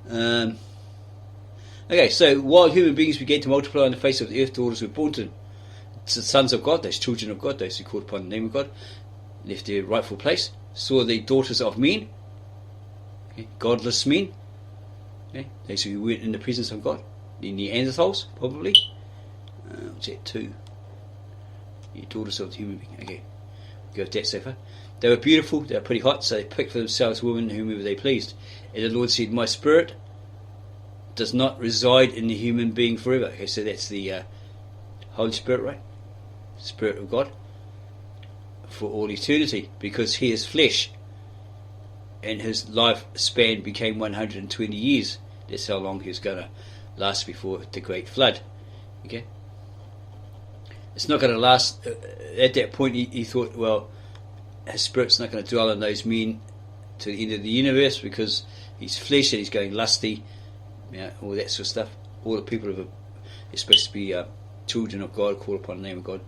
Okay, so while human beings began to multiply on the face of the earth, daughters were born to them. The sons of God, those children of God, those who called upon the name of God, left their rightful place, saw the daughters of men, okay, godless men, okay, those who weren't in the presence of God, the Neanderthals, probably. What's that, two? The daughters of the human being. Okay, go with that so far. They were beautiful, they were pretty hot, so they picked for themselves women whomever they pleased. And the Lord said, my spirit does not reside in the human being forever. Okay, so that's the Holy Spirit, right? Spirit of God for all eternity, because he is flesh and his lifespan became 120 years. That's how long he was going to last before the great flood. Okay, it's not going to last. At that point he thought, well, his spirit's not going to dwell in those men to the end of the universe, because he's flesh and he's going lusty, all that sort of stuff. All the people are supposed to be children of God, call upon the name of God.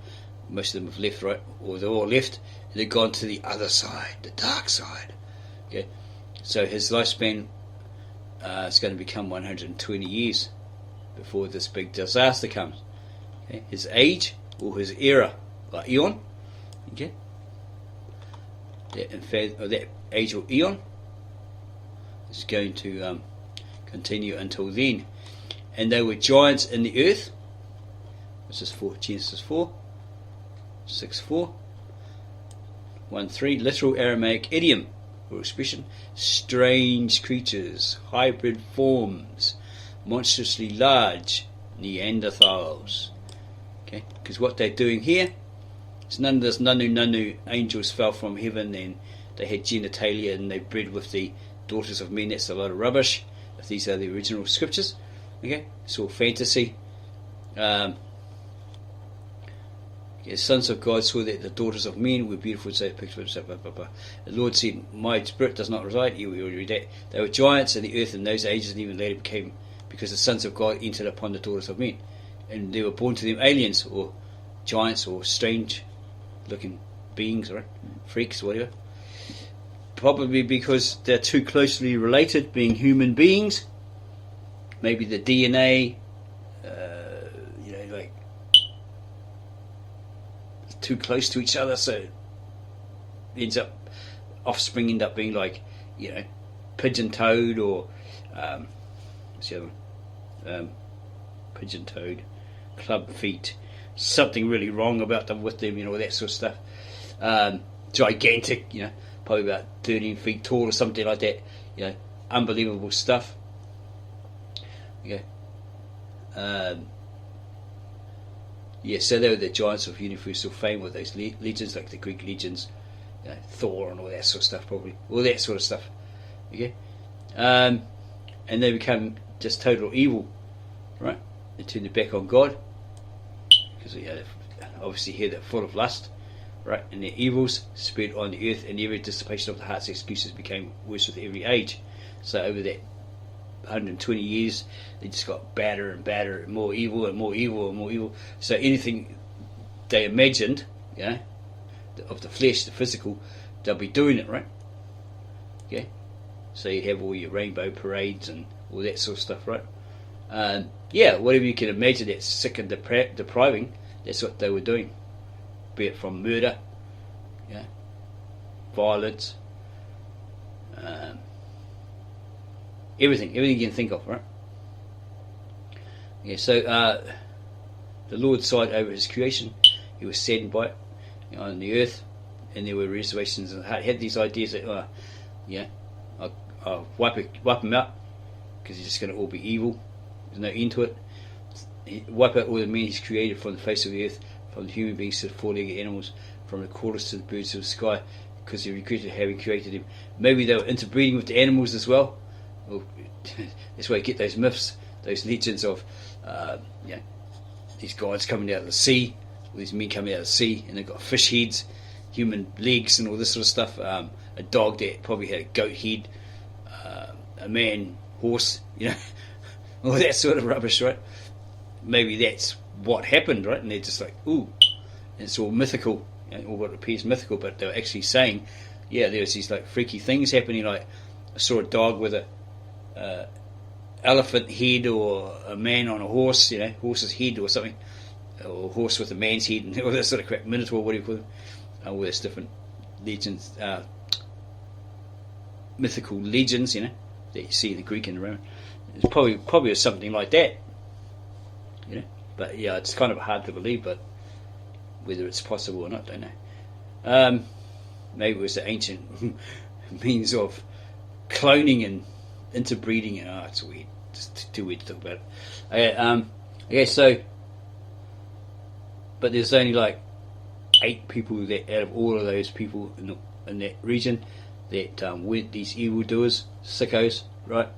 Most of them have left, right? Or they're all left, and they've gone to the other side, the dark side. Okay, so his lifespan is going to become 120 years before this big disaster comes. Okay, his age or his era, like eon. Okay, that age or eon is going to continue until then. And they were giants in the earth. This is Genesis 4, 6:4, 1:3. Literal Aramaic idiom or expression: strange creatures, hybrid forms, monstrously large Neanderthals. Okay, because what they're doing here is none of this nanu angels fell from heaven and they had genitalia and they bred with the daughters of men. That's a lot of rubbish. If these are the original scriptures, okay, it's all fantasy. The sons of God saw that the daughters of men were beautiful, so they picked for themselves. The Lord said, my spirit does not reside. You will read that. They were giants in the earth in those ages, and even later became, because the sons of God entered upon the daughters of men, and they were born to them aliens or giants or strange looking beings, right? Freaks, whatever. Probably because they're too closely related, being human beings. Maybe the DNA, like too close to each other, so offspring end up being like, pigeon-toed or what's the other one? Pigeon-toed, club feet. Something really wrong about them with them, all that sort of stuff. Gigantic, probably about 13 feet tall or something like that. Unbelievable stuff. Okay. So they were the giants of universal fame with those legions, like the Greek legions, Thor and all that sort of stuff, probably. All that sort of stuff. Okay. And they become just total evil, right? They turned their back on God, because obviously here they're full of lust, right? And their evils spread on the earth, and every dissipation of the heart's excuses became worse with every age. So over that 120 years, they just got badder and badder, and more evil and more evil and more evil. So anything they imagined, of the flesh, the physical, they'll be doing it, right? Okay. So you have all your rainbow parades and all that sort of stuff, right? Whatever you can imagine that's sick and depriving, that's what they were doing. Be it from murder, violence, everything you can think of, right? So the Lord sighed over his creation. He was saddened by it, on the earth, and there were reservations in the heart. He had these ideas that, I'll wipe them out, because he's just going to all be evil. There's no end to it. Wipe out all the men he's created from the face of the earth, from the human beings to the four-legged animals, from the crawlers to the birds of the sky, because he regretted having created them. Maybe they were interbreeding with the animals as well. Well, that's why you get those myths, those legends of these gods coming out of the sea, all these men coming out of the sea, and they've got fish heads, human legs, and all this sort of stuff. A dog that probably had a goat head, a man, horse, all that sort of rubbish, right? Maybe that's what happened, right? And they're just like, ooh, and it's all mythical, all what appears mythical, but they're actually saying, there's these like freaky things happening. Like I saw a dog with a elephant head or a man on a horse, horse's head or something, or a horse with a man's head and all that sort of crap, minotaur, what do you call them? All those different legends, mythical legends, that you see in the Greek and the Roman. It's probably something like that, But yeah, it's kind of hard to believe, but whether it's possible or not, don't know. Maybe it was the ancient means of cloning and interbreeding, and it's weird. Just too weird to talk about it. Okay, so, but there's only like 8 people that out of all of those people in that region that went these evildoers, sickos, right?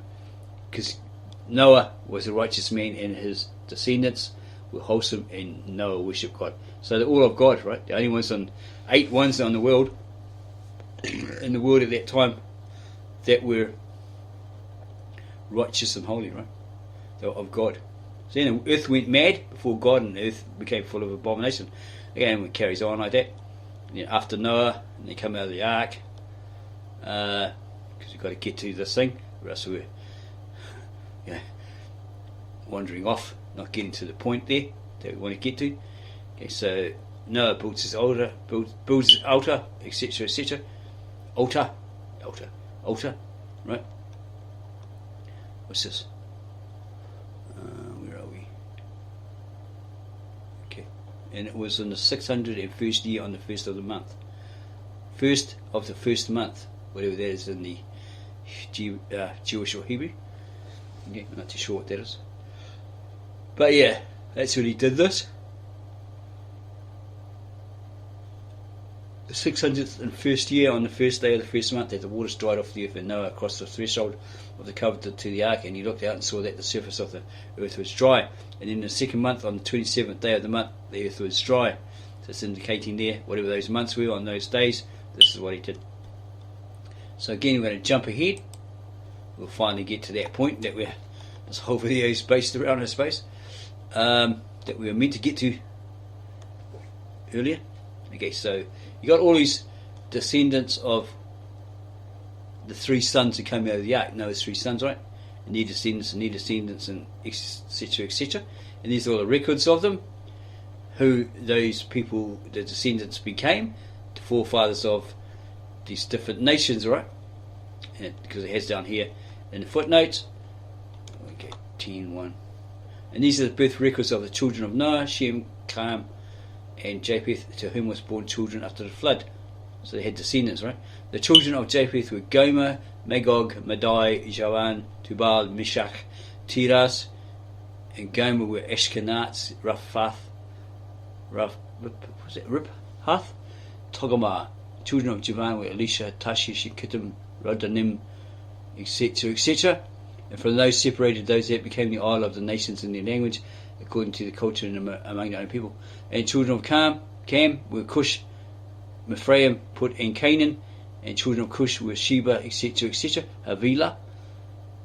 Because Noah was a righteous man and his descendants were wholesome and Noah worshipped God. So they're all of God, right? The only ones 8 ones in the world at that time that were righteous and holy, right? They were of God. So then the earth went mad before God and the earth became full of abomination. Again, it carries on like that. And then after Noah, and they come out of the ark, because you've got to get to this thing, or else we're wandering off, not getting to the point there that we want to get to. Okay, so Noah builds his altar, etc., etc. Altar, right? What's this? Where are we? Okay, and it was on the 601st year on the 1st of the month. 1st of the 1st month, whatever that is in the Jewish or Hebrew. Okay, I'm not too sure what that is. But yeah, that's when he did this. The 601st year on the 1st day of the 1st month that the waters dried off the earth, and Noah crossed the threshold of the covenant to the ark, and he looked out and saw that the surface of the earth was dry. And in the 2nd month, on the 27th day of the month, the earth was dry. So it's indicating there, whatever those months were on those days, this is what he did. So again, we're going to jump ahead. We'll finally get to that point that this whole video is based around, I suppose, that we were meant to get to earlier. Okay, so you got all these descendants of the 3 sons who came out of the ark. Noah's 3 sons, right? And their descendants, and etc., etc. And these are all the records of them, who those people, the descendants, became, the forefathers of these different nations, right? And because it has down here in the footnotes. Okay, 10:1. And these are the birth records of the children of Noah, Shem, Ham, and Japheth, to whom was born children after the flood. So they had descendants, right? The children of Japheth were Gomer, Magog, Madai, Javan, Tubal, Meshach, Tiras, and Gomer were Ashkenaz, Riphath, Togarmah. The children of Javan were Elisha, Tashish, Kittim, Rodanim, etc., etc. And from those separated those that became the isle of the nations in their language, according to the culture and among their own people. And children of Cam were Cush, Mizraim, Put, and Canaan. And children of Cush were Sheba, etc., etc., Havilah.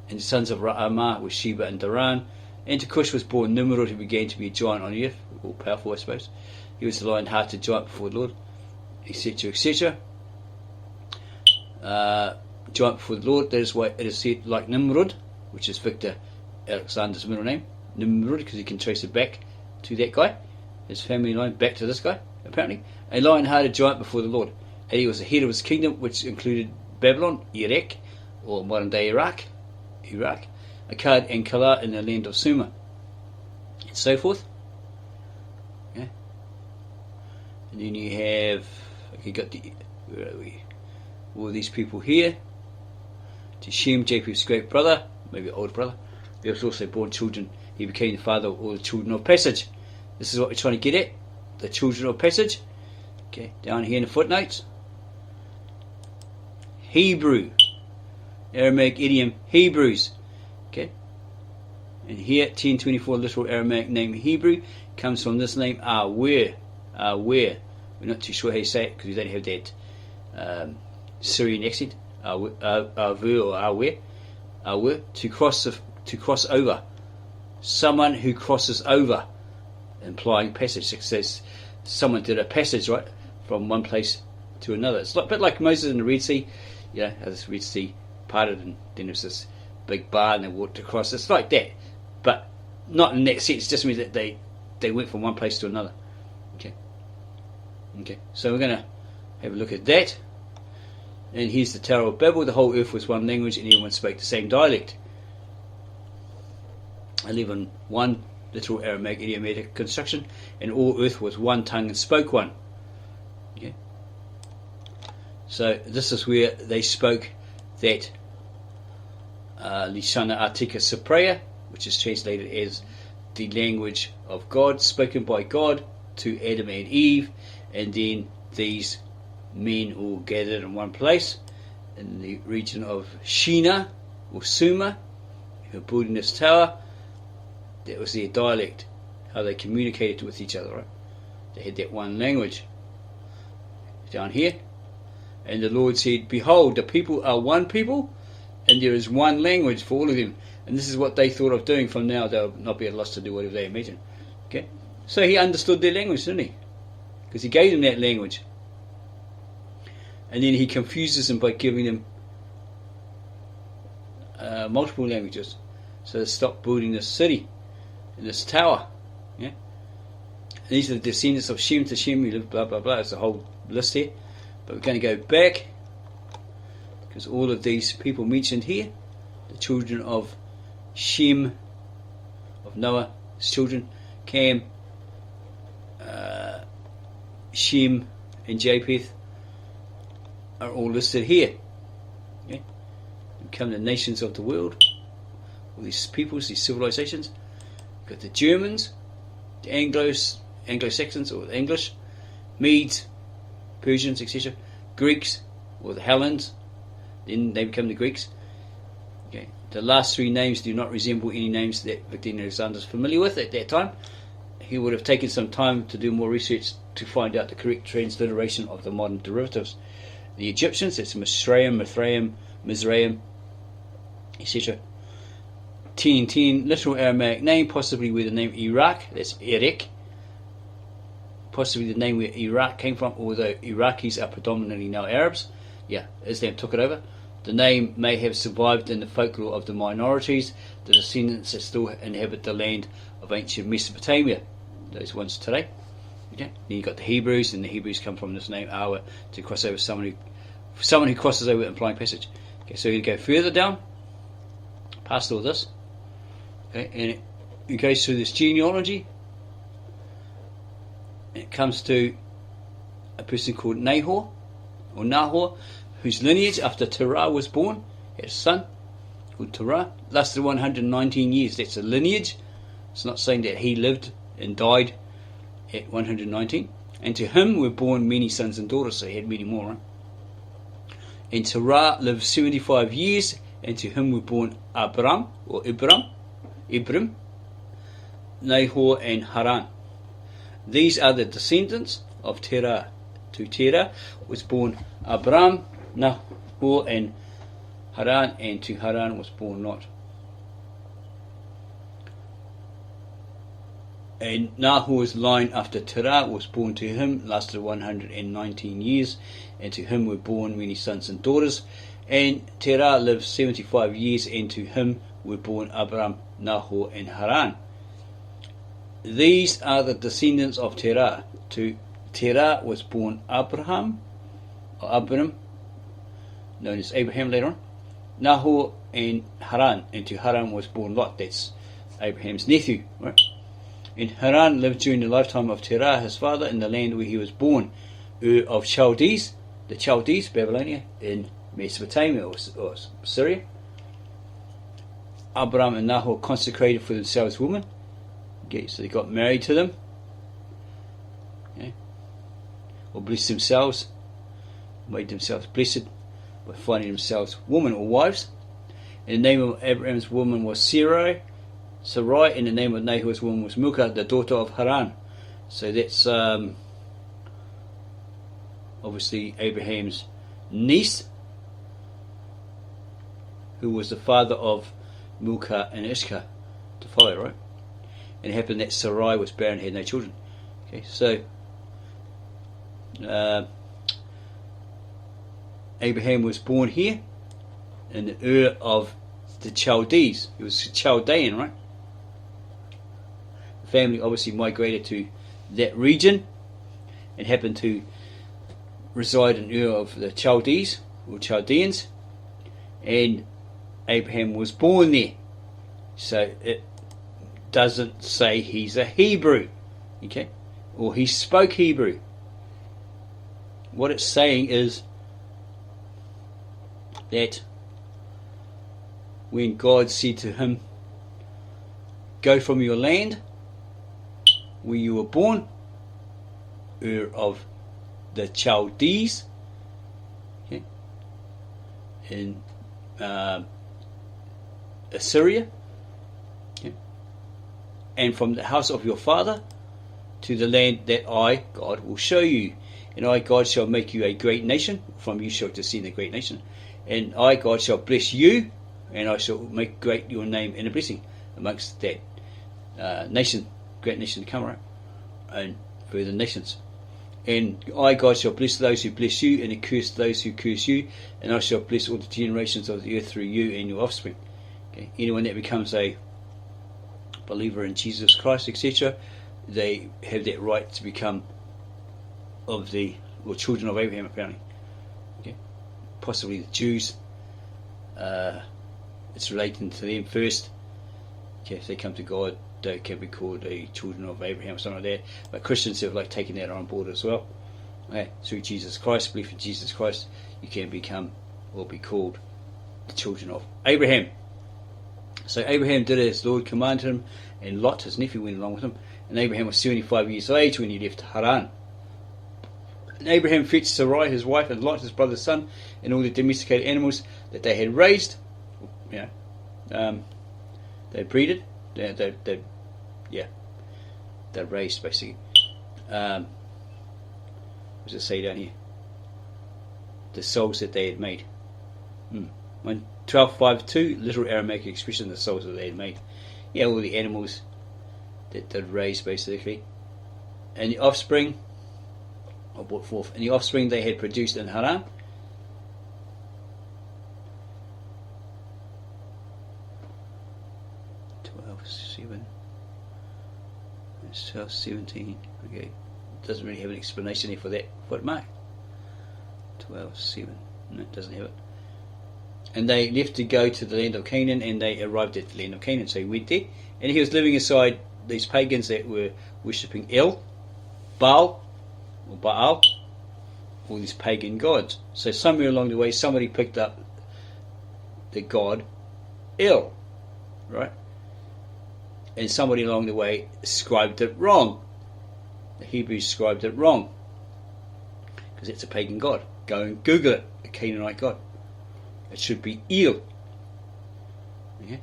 And the sons of Ra'amah were Sheba and Daran. And to Cush was born Nimrod, who began to be a giant on the earth, all powerful, I suppose. He was the lion-hearted giant before the Lord, etc., etc. Giant before the Lord, that is why it is said like Nimrod, which is Victor Alexander's middle name, Nimrod, because he can trace it back to that guy, his family line back to this guy, apparently. A lion-hearted giant before the Lord. And he was the head of his kingdom, which included Babylon, Iraq, or modern-day Iraq, Akkad, and Kala in the land of Sumer, and so forth. Okay. And then you have, where are we? All these people here. To Shem, Japheth's great brother, maybe older brother. There was also born children. He became the father of all the children of passage. This is what we're trying to get at. The children of passage. Okay, down here in the footnotes. Hebrew. Aramaic idiom, Hebrews. Okay. And here, 1024, literal Aramaic name Hebrew comes from this name, Awer. We're not too sure how you say it because we don't have that Syrian accent. Awer, to cross over. Someone who crosses over, implying passage. It says someone did a passage, right, from one place to another. It's a bit like Moses in the Red Sea. How this Red Sea parted, and then there's this big bar and they walked across. It's like that, but not in that sense. It just means that they went from one place to another. Okay, so we're going to have a look at that. And here's the Tower of Babel. The whole earth was one language and everyone spoke the same dialect. 11.1, literal Aramaic idiomatic construction. And all earth was one tongue and spoke one. Okay. So this is where they spoke that Lishana Artika Sapreya, which is translated as the language of God, spoken by God to Adam and Eve. And then these men all gathered in one place in the region of Shinar or Sumer, who were building this tower. That was their dialect, how they communicated with each other, right? They had that one language. Down here, and the Lord said, behold, the people are one people, and there is one language for all of them. And this is what they thought of doing. From now they'll not be at a loss to do whatever they imagine. Okay, so he understood their language, didn't he? Because he gave them that language. And then he confuses them by giving them multiple languages. So they stop building this city, this tower. Yeah. And these are the descendants of Shem to Shem who live, blah blah blah. It's a whole list here. But we're going to go back, because all of these people mentioned here, the children of Shem, of Noah's children, Cam, Shem, and Japheth, are all listed here. Okay? Become the nations of the world. All these peoples, these civilizations. We've got the Germans, the Anglo-Saxons or the English, Medes, Persians, etc. Greeks, or the Hellenes, then they become the Greeks. Okay. The last three names do not resemble any names that Victor Alexander is familiar with at that time. He would have taken some time to do more research to find out the correct transliteration of the modern derivatives. The Egyptians, that's Misraim, Mizraim, etc. 10, literal Aramaic name, possibly where the name Iraq, that's Erek, possibly the name where Iraq came from, although Iraqis are predominantly now Arabs. Yeah, Islam took it over. The name may have survived in the folklore of the minorities, the descendants that still inhabit the land of ancient Mesopotamia, those ones today. Okay. Then you got the Hebrews, and the Hebrews come from this name Awa to cross over someone who crosses over implying passage. Okay, so you go further down, past all this, okay, and it goes through this genealogy. It comes to a person called Nahor, whose lineage after Terah was born, had a son called Terah, lasted 119 years. That's a lineage. It's not saying that he lived and died at 119. And to him were born many sons and daughters, so he had many more. Right? And Terah lived 75 years, and to him were born Abram, Nahor, and Haran. These are the descendants of Terah. To Terah was born Abram, Nahor, and Haran, and to Haran was born Lot. And Nahor's line after Terah was born to him, lasted 119 years, and to him were born many sons and daughters. And Terah lived 75 years, and to him were born Abram, Nahor, and Haran. These are the descendants of Terah. To Terah was born Abram, known as Abraham later on, Nahor, and Haran, and to Haran was born Lot. That's Abraham's nephew, right? And Haran lived during the lifetime of Terah, his father, in the land where he was born, of Chaldees, the Chaldees, Babylonia, in Mesopotamia or Syria. Abram and Nahor consecrated for themselves women. Okay, so they got married to them, okay, or blessed themselves, made themselves blessed by finding themselves women or wives. And the name of Abraham's woman was Sarai, and the name of Nahor's woman was Milcah, the daughter of Haran. So that's obviously Abraham's niece, who was the father of Milcah and Ishka to follow, right? And it happened that Sarai was barren and had no children. Okay, so Abraham was born here in the Ur of the Chaldees. He was Chaldean, right? The family obviously migrated to that region and happened to reside in Ur of the Chaldees or Chaldeans, and Abraham was born there. So it doesn't say he's a Hebrew, okay, or he spoke Hebrew. What it's saying is that when God said to him, "Go from your land where you were born, Ur of the Chaldees," okay, in Assyria, okay, "and from the house of your father to the land that I, God, will show you. And I, God, shall make you a great nation. From you shall descend a great nation. And I, God, shall bless you, and I shall make great your name and a blessing amongst that nation, great nation to come, right? And further nations. And I, God, shall bless those who bless you, and curse those who curse you. And I shall bless all the generations of the earth through you and your offspring." Okay? Anyone that becomes a believer in Jesus Christ, etc., they have that right to become of the children of Abraham, apparently. Okay? Possibly the Jews. It's relating to them first. Okay, if they come to God, they can be called the children of Abraham or something like that. But Christians have taken that on board as well. Okay, through Jesus Christ, belief in Jesus Christ, you can become or be called the children of Abraham. So Abraham did as the Lord commanded him, and Lot, his nephew, went along with him. And Abraham was 75 years of age when he left Haran. And Abraham fetched Sarai his wife, and Lot his brother's son, and all the domesticated animals that they had raised. They breeded. They raised, basically. What does it say down here? The souls that they had made. 1252, literal Aramaic expression, the souls that they had made. Yeah, all the animals that they'd raised, basically. And the offspring, or brought forth, and the offspring they had produced in Haran. It's 12:17. Okay, doesn't really have an explanation here for that footmark. 12:7. No, it doesn't have it. And they left to go to the land of Canaan, and they arrived at the land of Canaan. So he went there, and he was living aside these pagans that were worshipping Baal, all these pagan gods. So somewhere along the way, somebody picked up the god El, right? And somebody along the way scribed it wrong. The Hebrews scribed it wrong, because it's a pagan god. Go and Google it, a Canaanite god. It should be El, okay?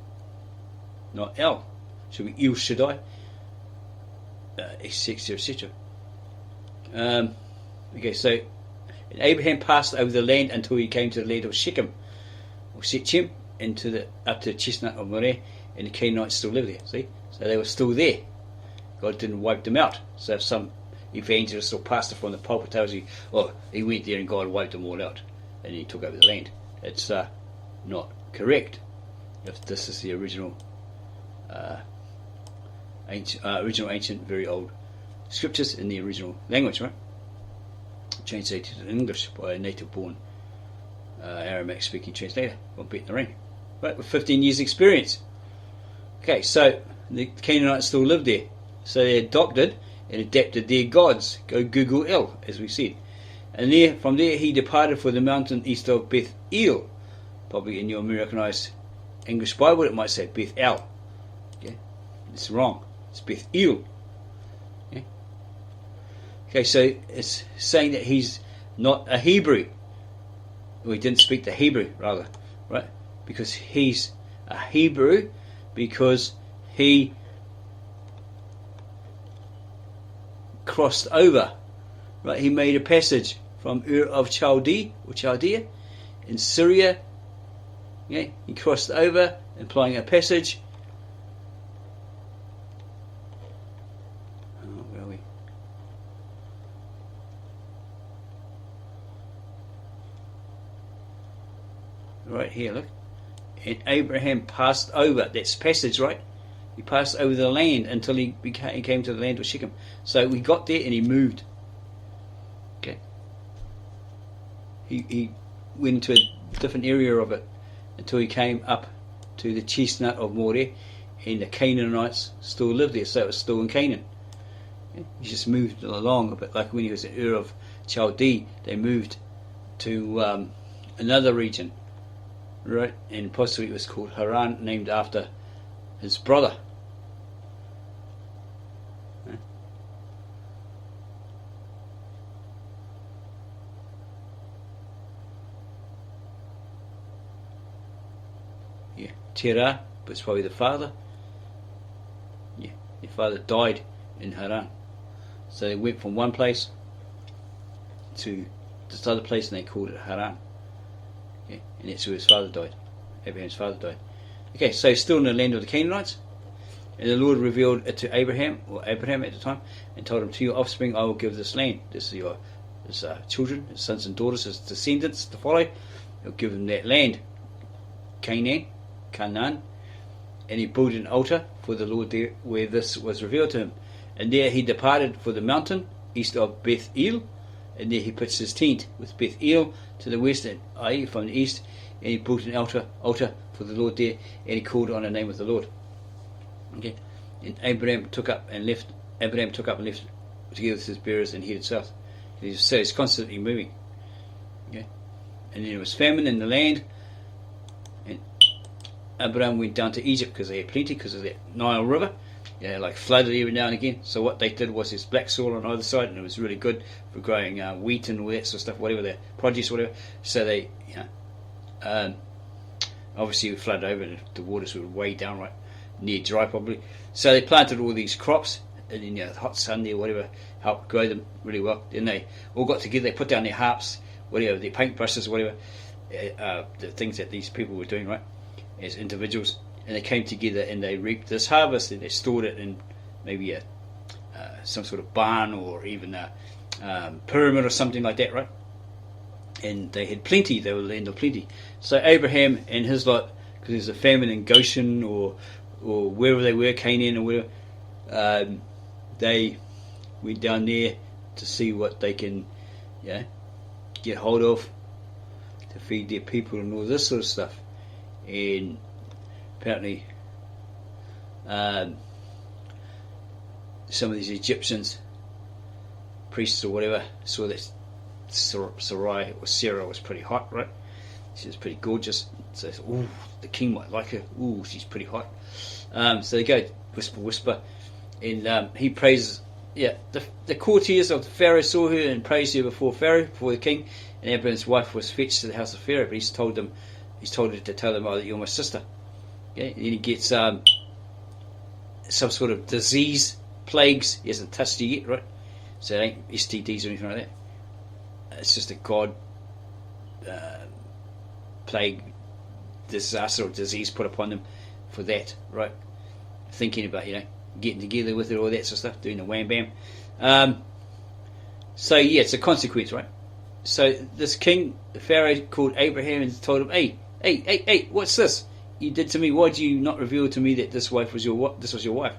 Not El. It should be El Shaddai, etc., etc. Okay, so Abraham passed over the land until he came to the land of Shechem, or Shechem, up to the chestnut of Moreh, and the Canaanites still live there. See, so they were still there. God didn't wipe them out. So if some evangelist or pastor from the pulpit tells you, "Oh, he went there and God wiped them all out, and he took over the land," it's not correct. If this is the original ancient, very old scriptures in the original language, right? Translated in English by a native-born Aramaic-speaking translator from Bethnarang, right, with 15 years' experience. Okay, so the Canaanites still lived there, so they adopted and adapted their gods. Go Google El, as we said. And from there he departed for the mountain east of Beth El. Probably in your Americanized English Bible it might say Beth El. Okay, it's wrong. It's Beth El. Okay, so it's saying that he's not a Hebrew. Well, he didn't speak the Hebrew, rather, right? Because he's a Hebrew because he crossed over, right? He made a passage from Ur of Chaldea in Syria. Yeah, he crossed over, implying a passage. Where are we? Right here, look. And Abraham passed over. That's passage, right? He passed over the land until he came to the land of Shechem. So he got there and he moved. Okay. He went into a different area of it until he came up to the chestnut of Moreh, and the Canaanites still lived there, so it was still in Canaan. Okay. He just moved along a bit, like when he was in Ur of Chaldee, they moved to another region, right? And possibly it was called Haran, named after his brother. Yeah, Terah, but it's probably the father. Yeah, their father died in Haran. So they went from one place to this other place and they called it Haran. Yeah, and that's where his father died. Abraham's father died. Okay, so he's still in the land of the Canaanites. And the Lord revealed it to Abraham, or Abraham at the time, and told him, to your offspring I will give this land. This is your children, his sons and daughters, his descendants to follow. He'll give them that land, Canaan. And he built an altar for the Lord there where this was revealed to him. And there he departed for the mountain east of Beth El, and there he pitched his tent with Beth El to the west, and Ai from the east, and he built an altar for the Lord there, and he called on the name of the Lord. Okay, and Abraham took up and left together with his bearers and headed south. So he's constantly moving. Okay, and then there was famine in the land, and Abraham went down to Egypt because they had plenty, because of that Nile River. Yeah, like flooded every now and again. So what they did was there's black soil on either side, and it was really good for growing wheat and all that sort of stuff, whatever the produce, whatever. So they, obviously it flooded over, and the waters were way down, right near dry probably. So they planted all these crops, and then the hot sun there, whatever, helped grow them really well. Then they all got together, they put down their harps, whatever, their paintbrushes, whatever, the things that these people were doing, right, as individuals. And they came together and they reaped this harvest, and they stored it in maybe some sort of barn, or even a pyramid or something like that, right? And they had plenty, they were the land of plenty. So Abraham and his lot, because there's a famine in Goshen or wherever they were, Canaan or whatever, they went down there to see what they can get hold of to feed their people and all this sort of stuff. And apparently some of these Egyptians, priests or whatever, saw that Sarah was pretty hot, right? She was pretty gorgeous. So they thought, ooh, the king might like her. Ooh, she's pretty hot. So they go whisper, and he praises. Yeah, the courtiers of the Pharaoh saw her and praised her before Pharaoh, before the king. And Abraham's wife was fetched to the house of Pharaoh, but he's told her to tell them, oh, that you're my sister. Okay? And then he gets some sort of disease, plagues. He hasn't touched you yet, right? So it ain't STDs or anything like that. It's just a God plague, disaster or disease put upon them for that, right? Thinking about, getting together with it, all that sort of stuff, doing the wham bam. So yeah, it's a consequence, right? So this king, the Pharaoh, called Abraham and told him, hey, what's this you did to me? Why did you not reveal to me that this was your wife?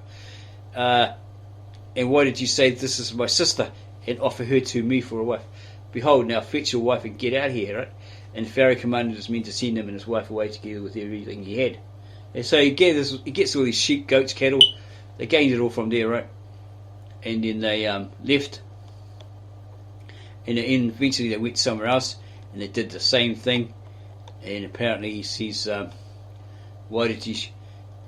And why did you say this is my sister and offer her to me for a wife? Behold, now fetch your wife and get out here, right? And Pharaoh commanded his men to send him and his wife away together with everything he had. And so he gets all these sheep, goats, cattle. They gained it all from there, right? And then they left. And eventually they went somewhere else, and they did the same thing. And apparently he says, why did you,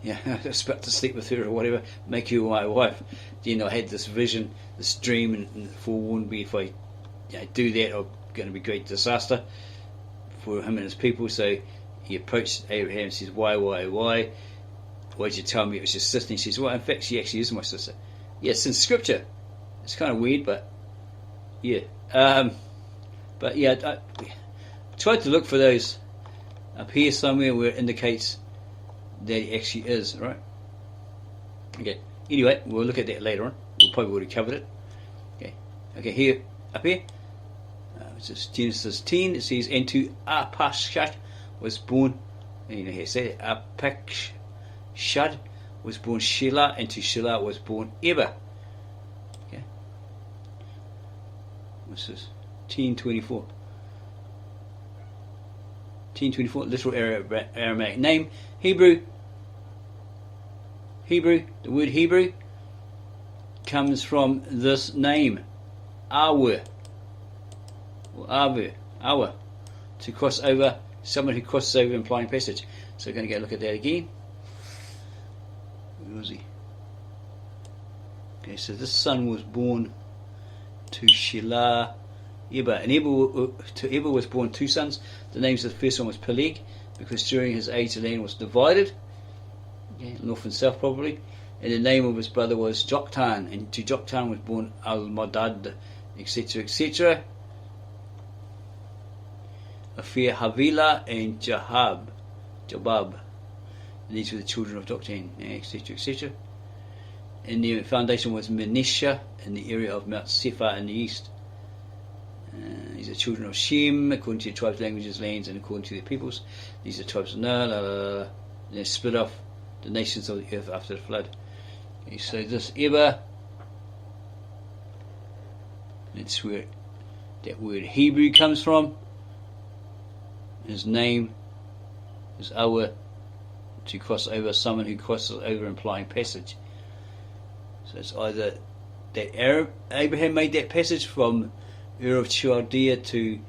I was about to sleep with her or whatever, make you my wife. Then I had this vision, this dream, and forewarned me if I do that, I'm going to be great disaster for him and his people. So he approached Abraham and says, why did you tell me it was your sister? And he says, well, in fact, she actually is my sister. Yeah, it's in scripture. It's kind of weird, but yeah. But yeah, I tried to look for those up here somewhere where it indicates that it actually is, right? Okay, anyway, we'll look at that later on. We'll probably already covered it. Okay, here, up here, this is Genesis 10. It says, and to Arpachshad was born Here said Apakshad was born Shelah, and to Shelah was born Eber. Okay. What's this? 1024. 1024, literal Aramaic name. Hebrew, the word Hebrew comes from this name, Awer, or Awer, to cross over, someone who crosses over, implying passage. So we're going to go look at that again. Where was he? Okay, so this son was born to Shelah, Eber, and to Eber was born two sons. The names of the first one was Peleg, because during his age the land was divided, north and south probably, and the name of his brother was Joktan, and to Joktan was born Al-Madad, etc., etc. Afir Havila and Jabab. And these were the children of Joktan, etc., etc. And the foundation was Menisha in the area of Mount Sephar in the east. These are children of Shem, according to their tribes, languages, lands, and according to their peoples. These are tribes of Noah. They split off the nations of the earth after the flood. Okay, so this Eber, that's where that word Hebrew comes from. His name is Awer, to cross over, someone who crosses over, implying passage. So it's either that Abraham made that passage from Ur of Chaldea to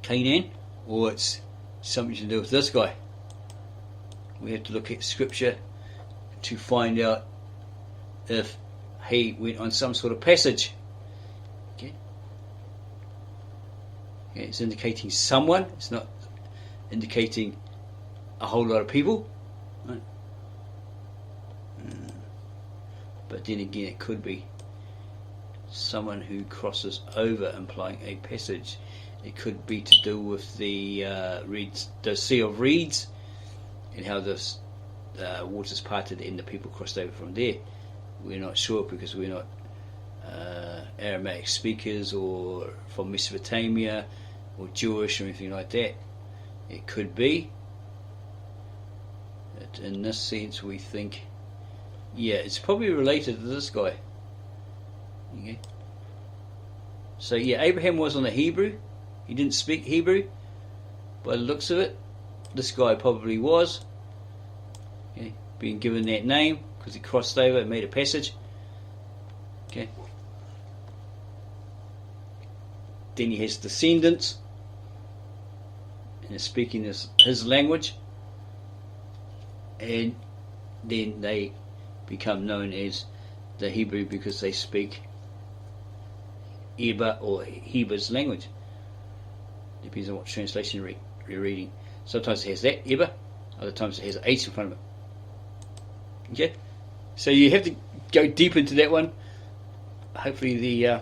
Canaan, or it's something to do with this guy. We have to look at scripture to find out if he went on some sort of passage. Okay, it's indicating someone, it's not indicating a whole lot of people, right? But then again, it could be someone who crosses over, implying a passage. It could be to do with the Sea of Reeds, and how this waters parted and the people crossed over from there. We're not sure, because we're not Aramaic speakers or from Mesopotamia or Jewish or anything like that. It could be that in this sense we think, yeah, it's probably related to this guy. Okay. So yeah, Abraham was on the Hebrew. He didn't speak Hebrew. By the looks of it, this guy probably was. Okay, being given that name because he crossed over and made a passage. Okay. Then he has descendants, and is speaking his language, and then they become known as the Hebrew because they speak Eber or Heber's language. Depends on what translation you're reading. Sometimes it has that, Eber, other times it has an H in front of it. Okay? So you have to go deep into that one. Hopefully the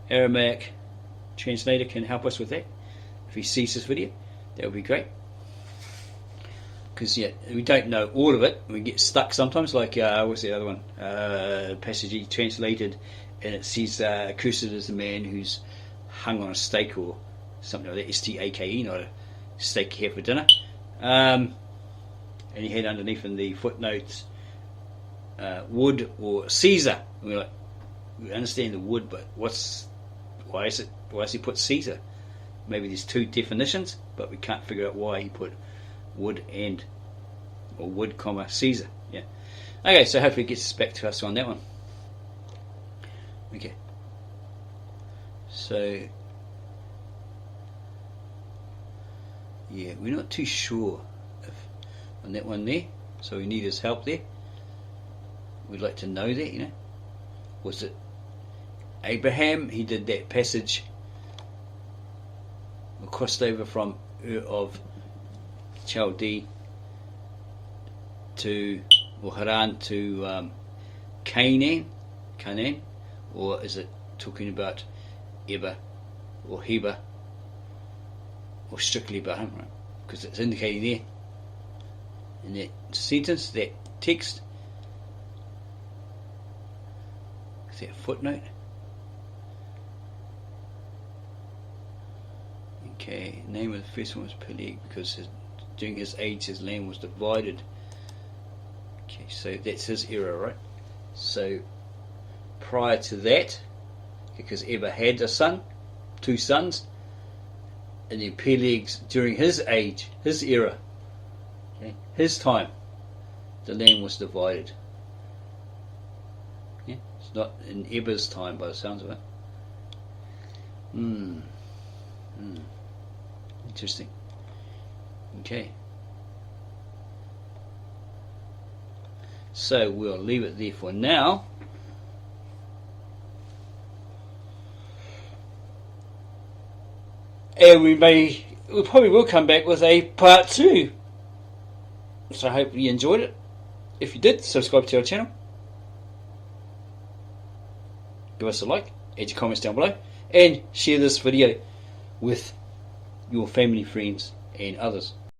Aramaic translator can help us with that. If he sees this video, that would be great. Because we don't know all of it. We get stuck sometimes, like what's the other one? Passage he translated, and it says cursed is the man who's hung on a stake or something like that. S-T-A-K-E, not a steak here for dinner. And he had underneath in the footnotes wood or Caesar. And we're like, we understand the wood, but why has he put Caesar? Maybe there's two definitions, but we can't figure out why he put wood or wood, Caesar. Yeah. Okay, so hopefully it gets back to us on that one. Okay. So yeah, we're not too sure on that one there. So we need his help there. We'd like to know that, Was it Abraham? He did that passage, crossed over from Ur of Chaldea to, or Haran to Canaan, or is it talking about Eber or Heber or strictly about him, right? Because it's indicating there in that sentence, that text, that footnote. Okay, name of the first one was Peleg because during his age his land was divided. Okay, so that's his era, right? So prior to that, because Eber had a son, 2 sons, and then Peleg during his age, his era, okay, his time, the land was divided. Yeah, it's not in Eber's time by the sounds of it. Interesting. Okay. So we'll leave it there for now. And we probably will come back with a part 2. So I hope you enjoyed it. If you did, subscribe to our channel. Give us a like, add your comments down below, and share this video with your family, friends, and others.